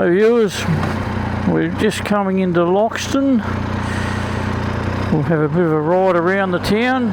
Hi viewers, we're just coming into Loxton. We'll have a bit of a ride around the town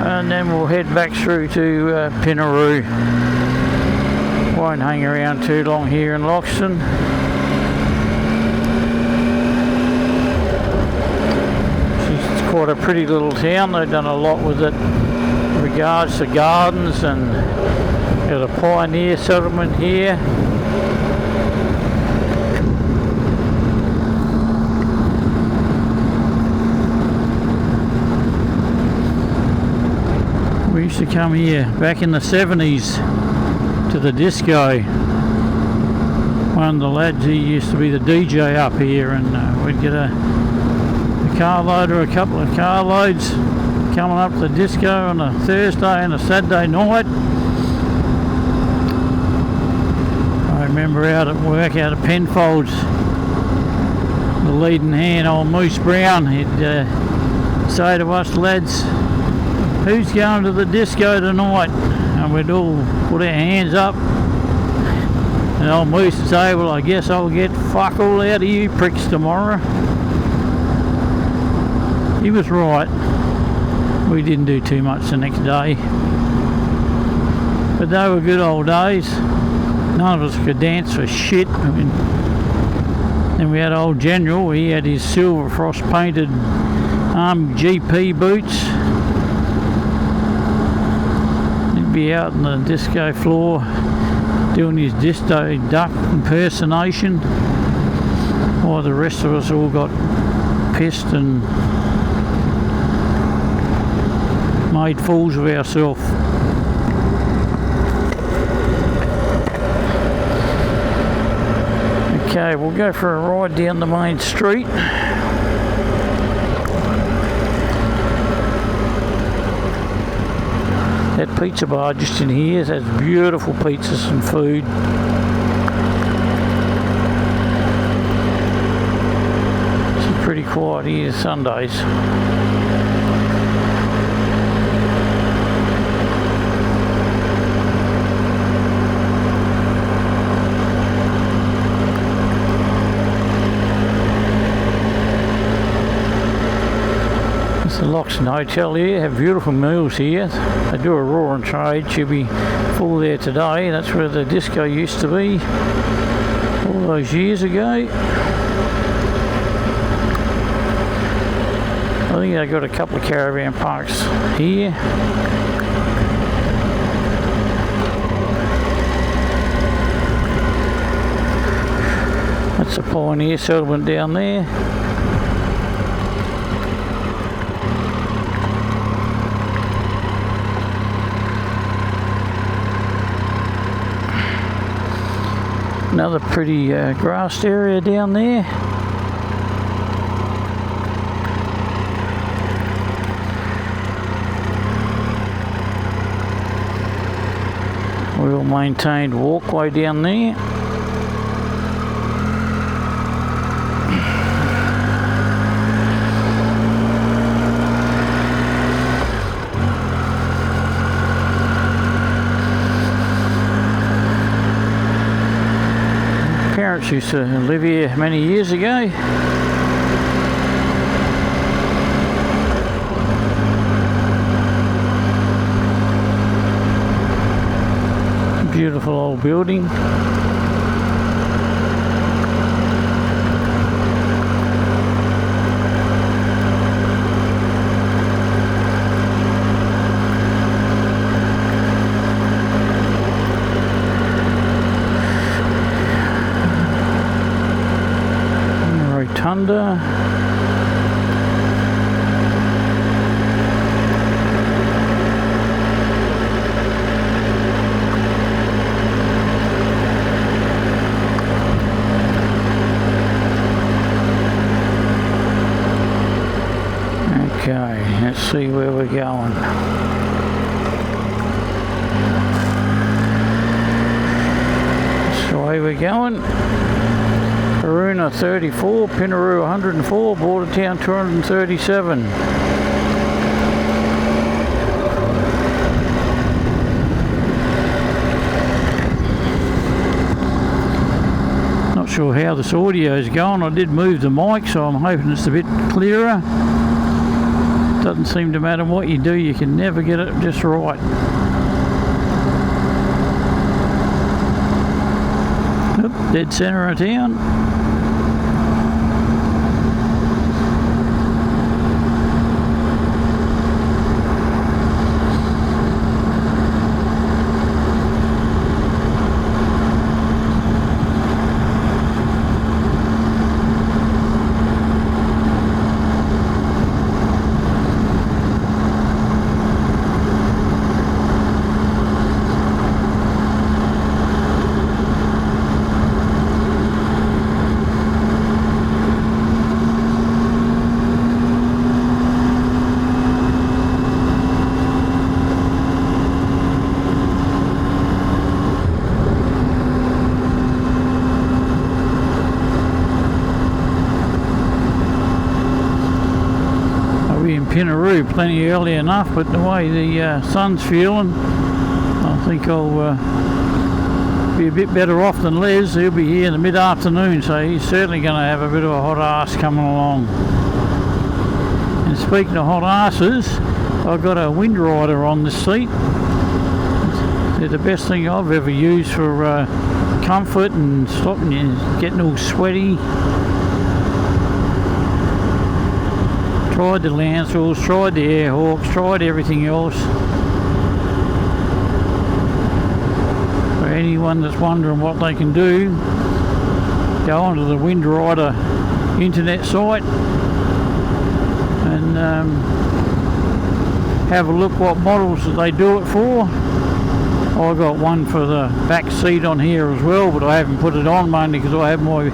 and then we'll head back through to Pinnaroo. Won't hang around too long here in Loxton. It's quite a pretty little town. They've done a lot with it in regards to gardens, and got a pioneer settlement here. We used to come here back in the 70s to the disco. One of the lads, he used to be the DJ up here, and we'd get a carload or a couple of carloads coming up to the disco on a Thursday and a Saturday night. I remember out at work out at Penfolds, the leading hand, old Moose Brown, he'd say to us lads, "Who's going to the disco tonight?" And we'd all put our hands up, and old Moose would say, "Well, I guess I'll get fuck all out of you pricks tomorrow." He was right. We didn't do too much the next day, but they were good old days. None of us could dance for shit. I mean, then we had old General. He had his silver frost painted GP boots. He'd be out on the disco floor doing his disco duck impersonation, while the rest of us all got pissed and made fools of ourselves. Okay, we'll go for a ride down the main street. That pizza bar just in here has beautiful pizzas and food. It's pretty quiet here Sundays. The Loxton Hotel here, have beautiful meals here. They do a raw and trade, should be full there today. That's where the disco used to be all those years ago. I think they've got a couple of caravan parks here. That's a pioneer settlement down there. Another pretty grassed area down there. Well maintained walkway down there. Parents used to live here many years ago. Beautiful old building. Rotunda. Okay, let's see where we're going. That's the way we're going. Karuna 34, Pinnaroo 104, Bordertown 237. not sure how this audio is going. I did move the mic, so I'm hoping it's a bit clearer. Doesn't seem to matter what you do, you can never get it just right. Oop, dead centre of town. Pinnaroo plenty early enough, but the way the sun's feeling, I think I'll be a bit better off than Les. He'll be here in the mid-afternoon, so he's certainly going to have a bit of a hot ass coming along. And speaking of hot asses, I've got a wind rider on this seat. They're the best thing I've ever used for comfort and stopping you getting all sweaty. Tried the Lancels, tried the Airhawks, tried everything else. For anyone that's wondering what they can do, go onto the Wind Rider internet site and have a look what models that they do it for. I got one for the back seat on here as well, but I haven't put it on mainly because I have my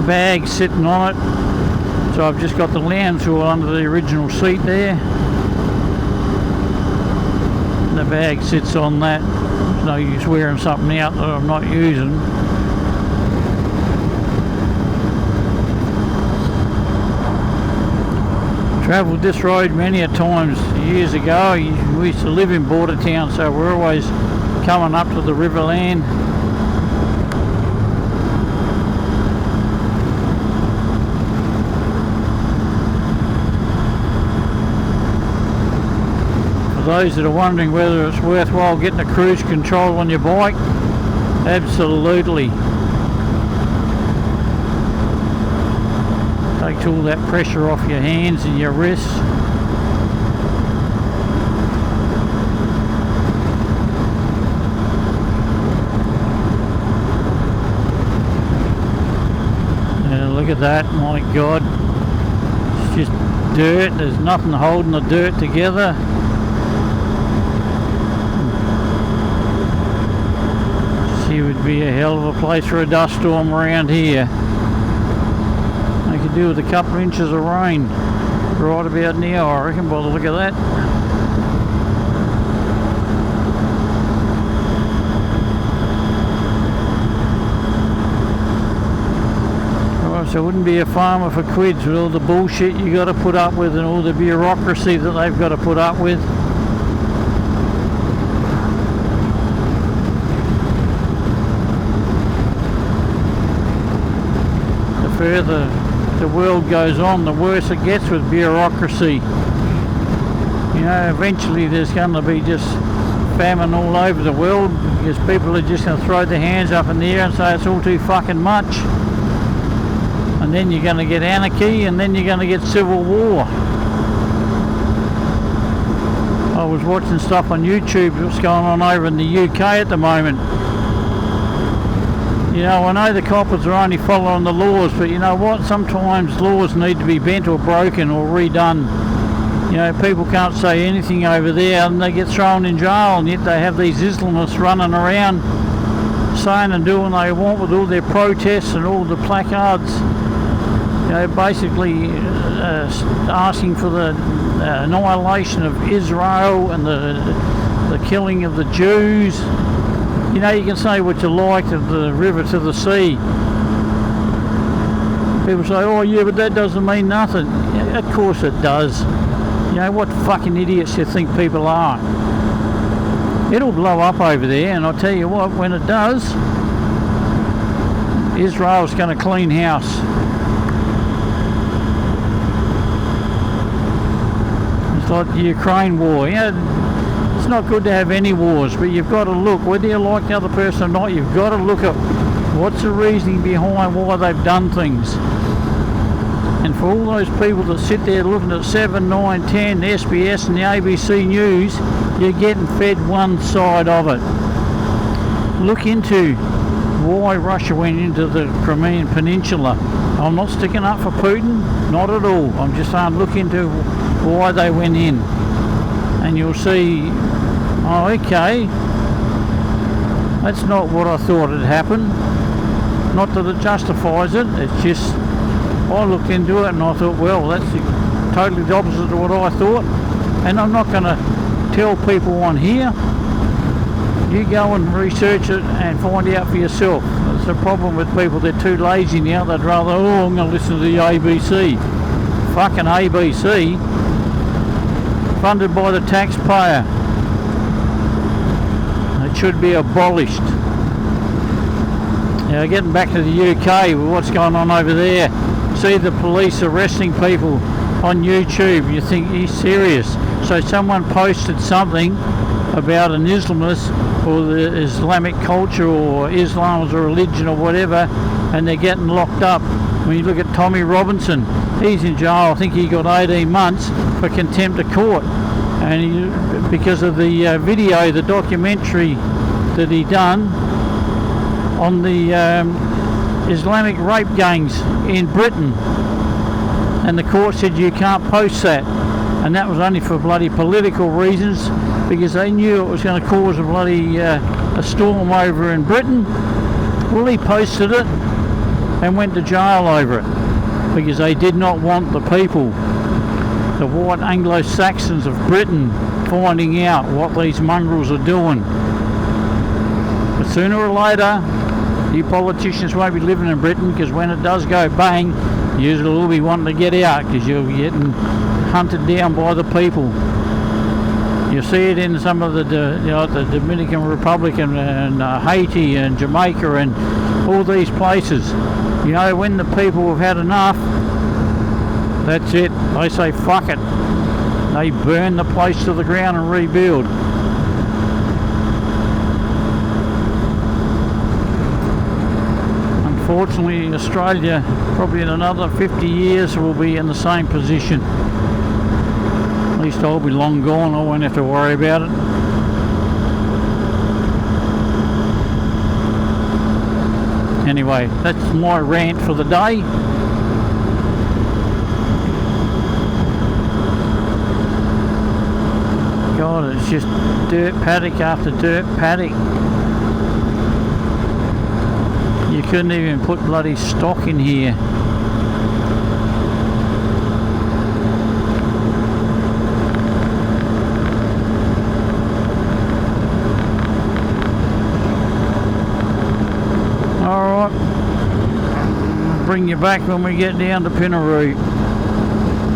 bag sitting on it. So I've just got the lounge tool under the original seat there. And the bag sits on that. There's no use wearing something out that I'm not using. Travelled this road many a times years ago. We used to live in border town, so we're always coming up to the Riverland. For those that are wondering whether it's worthwhile getting a cruise control on your bike, absolutely. Takes all that pressure off your hands and your wrists. Look at that, my God. It's just dirt, there's nothing holding the dirt together. It would be a hell of a place for a dust storm around here. They could do with a couple of inches of rain right about now, I reckon, by the look of that. So it wouldn't be a farmer for quids with all the bullshit you got to put up with and all the bureaucracy that they've got to put up with. The further the world goes on, the worse it gets with bureaucracy. You know, eventually there's going to be just famine all over the world because people are just going to throw their hands up in the air and say it's all too fucking much. And then you're going to get anarchy, and then you're going to get civil war. I was watching stuff on YouTube what's going on over in the UK at the moment. You know, I know the coppers are only following the laws, but you know what? Sometimes laws need to be bent or broken or redone. You know, people can't say anything over there and they get thrown in jail, and yet they have these Islamists running around saying and doing what they want with all their protests and all the placards. You know, basically asking for the annihilation of Israel and the killing of the Jews. You know, you can say what you like of the river to the sea. People say, oh yeah, but that doesn't mean nothing. Yeah, of course it does. You know, what fucking idiots you think people are. It'll blow up over there, and I'll tell you what, when it does, Israel's going to clean house. It's like the Ukraine war. You know, it's not good to have any wars, but you've got to look, whether you like the other person or not, you've got to look at what's the reasoning behind why they've done things. And for all those people that sit there looking at 7, 9, 10, SBS and the ABC News, you're getting fed one side of it. Look into why Russia went into the Crimean Peninsula. I'm not sticking up for Putin, not at all. I'm just saying look into why they went in. And you'll see, oh okay, that's not what I thought had happened. Not that it justifies it, it's just, I looked into it and I thought, well, that's totally the opposite to what I thought. And I'm not going to tell people on here. You go and research it and find out for yourself. That's the problem with people, they're too lazy now. They'd rather, oh, I'm going to listen to the ABC. Fucking ABC, funded by the taxpayer. It should be abolished. Now, getting back to the UK, what's going on over there? See the police arresting people on YouTube. You think he's serious? So someone posted something about an Islamist or the Islamic culture or Islam as a religion or whatever, and they're getting locked up. When you look at Tommy Robinson, he's in jail. I think he got 18 months for contempt of court, and because of the video, the documentary that he done on the Islamic rape gangs in Britain, and the court said you can't post that, and that was only for bloody political reasons, because they knew it was going to cause a bloody a storm over in Britain. Well, he posted it and went to jail over it because they did not want the people, the white Anglo-Saxons of Britain, finding out what these mongrels are doing. But sooner or later, you politicians won't be living in Britain, because when it does go bang, you will be wanting to get out because you're getting hunted down by the people. You see it in some of the Dominican Republic and Haiti and Jamaica and all these places. You know, when the people have had enough, that's it. They say fuck it. They burn the place to the ground and rebuild. Unfortunately, Australia, probably in another 50 years, will be in the same position. At least I'll be long gone, I won't have to worry about it. Anyway, that's my rant for the day. God, it's just dirt paddock after dirt paddock. You couldn't even put bloody stock in here. Alright, bring you back when we get down to Pinnaroo.